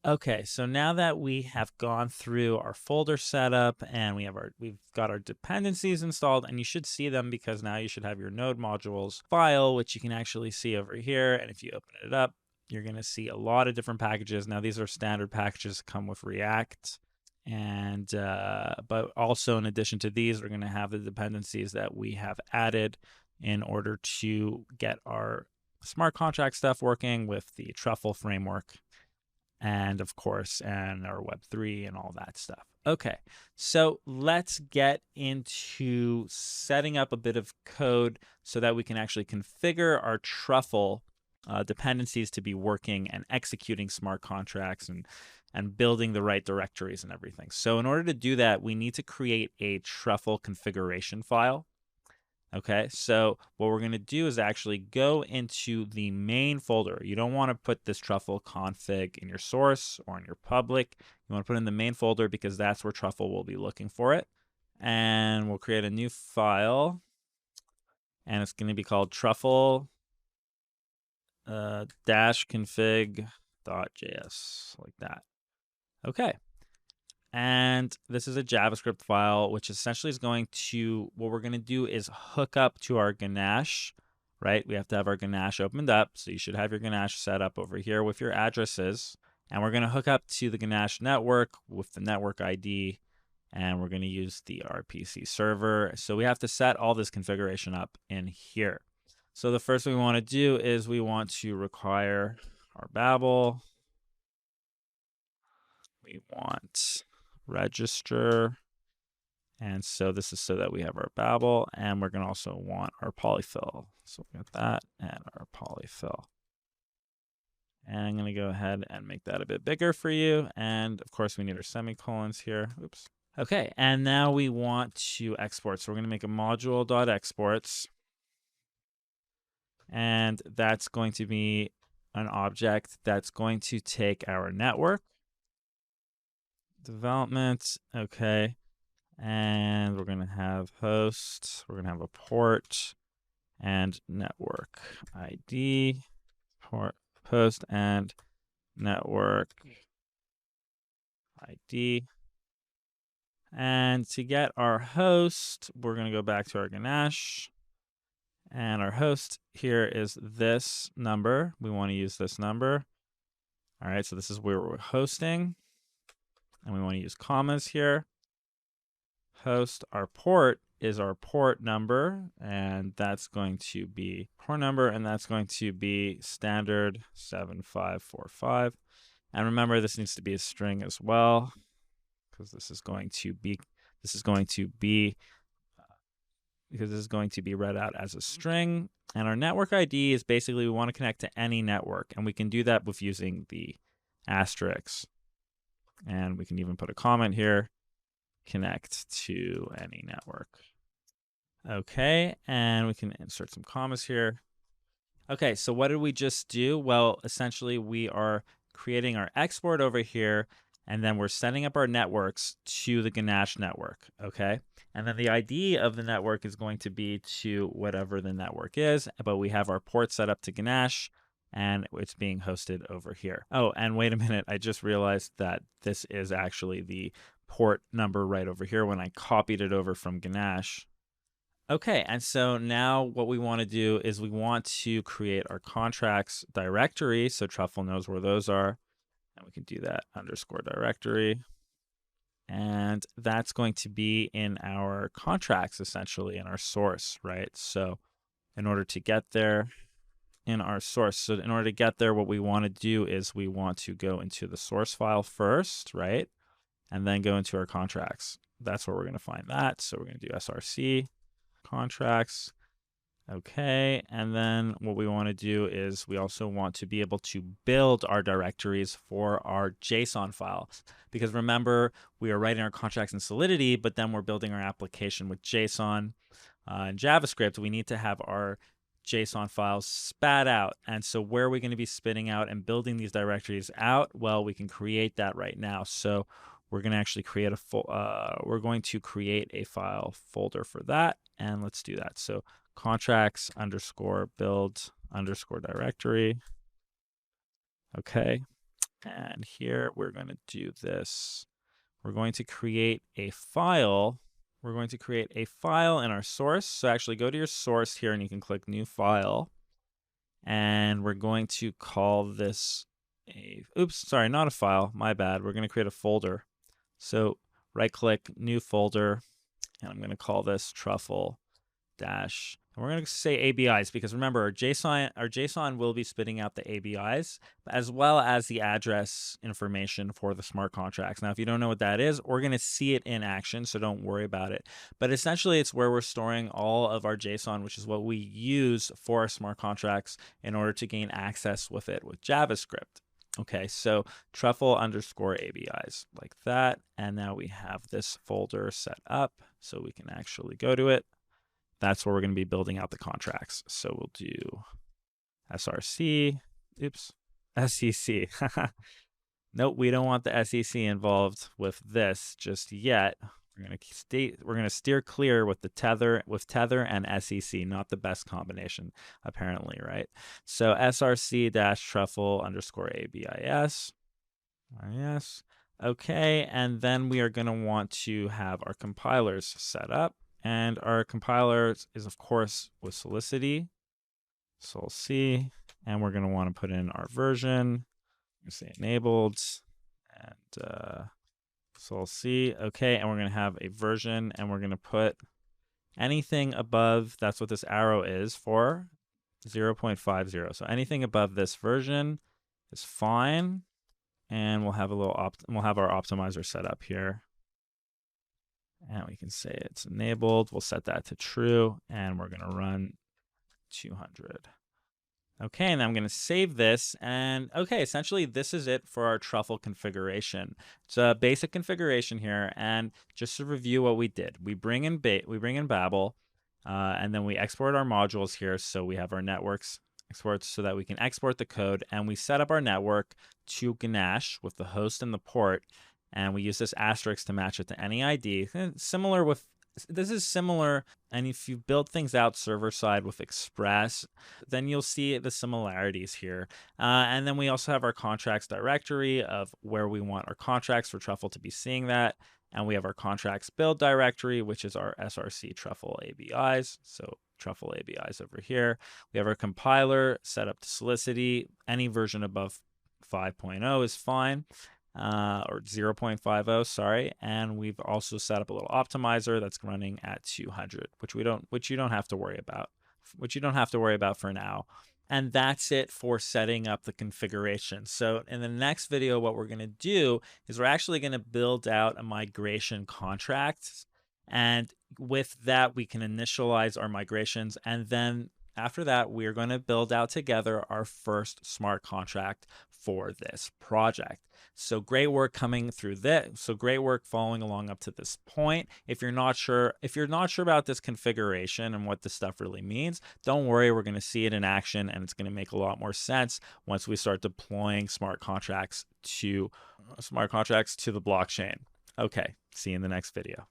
Okay, so now that we have gone through our folder setup and we've got our dependencies installed, and you should see them because now you should have your node modules file, which you can actually see over here. And if you open it up, you're going to see a lot of different packages. Now these are standard packages that come with React, and but also in addition to these, we're going to have the dependencies that we have added in order to get our smart contract stuff working with the Truffle framework, and of course, and our Web3 and all that stuff. Okay, so let's get into setting up a bit of code so that we can actually configure our Truffle dependencies to be working and executing smart contracts and building the right directories and everything. So in order to do that, we need to create a Truffle configuration file. Okay, so what we're going to do is actually go into the main folder. You don't want to put this Truffle config in your source or in your public. You want to put it in the main folder because that's where Truffle will be looking for it. And we'll create a new file, and it's going to be called truffle dash config.js, like that. Okay. And this is a JavaScript file, which essentially is going to, what we're going to do is hook up to our Ganache, right? We have to have our Ganache opened up. So you should have your Ganache set up over here with your addresses. And we're going to hook up to the Ganache network with the network ID. And we're going to use the RPC server. So we have to set all this configuration up in here. So the first thing we want to do is we want to require our Babel. We want register. And so this is so that we have our Babel, and we're going to also want our polyfill. So we got that and our polyfill. And I'm going to go ahead and make that a bit bigger for you. And of course, we need our semicolons here. Oops. Okay, and now we want to export. So we're going to make a module.exports. And that's going to be an object that's going to take our network development. Okay. And we're going to have host, we're going to have a port and network ID, port, host and network ID. And to get our host, we're going to go back to our Ganache. And our host here is this number. We want to use this number. All right, so this is where we're hosting. And we want to use commas here. Host, our port is our port number, and that's going to be port number, and that's going to be standard 7545. And remember, this needs to be a string as well, because this is going to be read out as a string. And our network ID is basically we want to connect to any network, and we can do that with using the asterisk. And we can even put a comment here. Connect to any network. Okay, and we can insert some commas here. Okay, so what did we just do? Well, essentially we are creating our export over here, and then we're setting up our networks to the Ganache network, okay? And then the ID of the network is going to be to whatever the network is, but we have our port set up to Ganache, and it's being hosted over here. Oh, and wait a minute, I just realized that this is actually the port number right over here when I copied it over from Ganache. Okay, and so now what we want to do is we want to create our contracts directory so Truffle knows where those are. And we can do that underscore directory. And that's going to be in our contracts, essentially, in our source, right? So in order to get there, in our source. So in order to get there, what we want to do is we want to go into the source file first, right? And then go into our contracts. That's where we're going to find that. So we're going to do src contracts. Okay, and then what we want to do is we also want to be able to build our directories for our JSON files. Because remember, we are writing our contracts in Solidity, but then we're building our application with JSON and JavaScript. We need to have our JSON files spat out. And so where are we going to be spitting out and building these directories out? Well, we can create that right now. So we're going to actually create we're going to create a file folder for that. And let's do that. So contracts underscore build underscore directory. Okay. And here we're going to do this. We're going to create a file. We're going to create a file in our source. So actually go to your source here and you can click new file. And we're going to call this oops, sorry, not a file, my bad. We're going to create a folder. So right click, new folder, and I'm going to call this Truffle dash. And we're going to say ABIs because remember our JSON will be spitting out the ABIs as well as the address information for the smart contracts. Now, if you don't know what that is, we're going to see it in action, so don't worry about it. But essentially, it's where we're storing all of our JSON, which is what we use for our smart contracts in order to gain access with it with JavaScript. Okay, so Truffle underscore ABIs like that. And now we have this folder set up so we can actually go to it. That's where we're going to be building out the contracts. So we'll do SRC, oops, SEC. Nope, we don't want the SEC involved with this just yet. We're going to steer clear with the tether and SEC, not the best combination, apparently, right? So SRC dash truffle underscore ABIS. Yes. Okay, and then we are going to want to have our compilers set up. And our compiler is, of course, with Solicity, Sol-C, and we're going to want to put in our version. We're going to say enabled, and Sol-C. Okay, and we're going to have a version, and we're going to put anything above, that's what this arrow is for, 0.50. So anything above this version is fine, and we'll have we'll have our optimizer set up here. And we can say it's enabled. We'll set that to true, and we're going to run 200. Okay, and I'm going to save this. And okay, essentially this is it for our Truffle configuration. It's a basic configuration here. And just to review what we did, we bring in Babel, and then we export our modules here. So we have our networks exports so that we can export the code, and we set up our network to Ganache with the host and the port. And we use this asterisk to match it to any ID. This is similar, and if you build things out server side with Express, then you'll see the similarities here. And then we also have our contracts directory of where we want our contracts for Truffle to be seeing that. And we have our contracts build directory, which is our SRC Truffle ABIs. So Truffle ABIs over here. We have our compiler set up to Solicity. Any version above 5.0 is fine. Or 0.50, sorry, and we've also set up a little optimizer that's running at 200, which you don't have to worry about for now. And that's it for setting up the configuration. So in the next video, what we're going to do is we're actually going to build out a migration contract, and with that we can initialize our migrations, and then after that, we're going to build out together our first smart contract for this project. So great work coming through this. So great work following along up to this point. If you're not sure about this configuration and what this stuff really means, don't worry, we're going to see it in action, and it's going to make a lot more sense once we start deploying smart contracts to the blockchain. Okay, see you in the next video.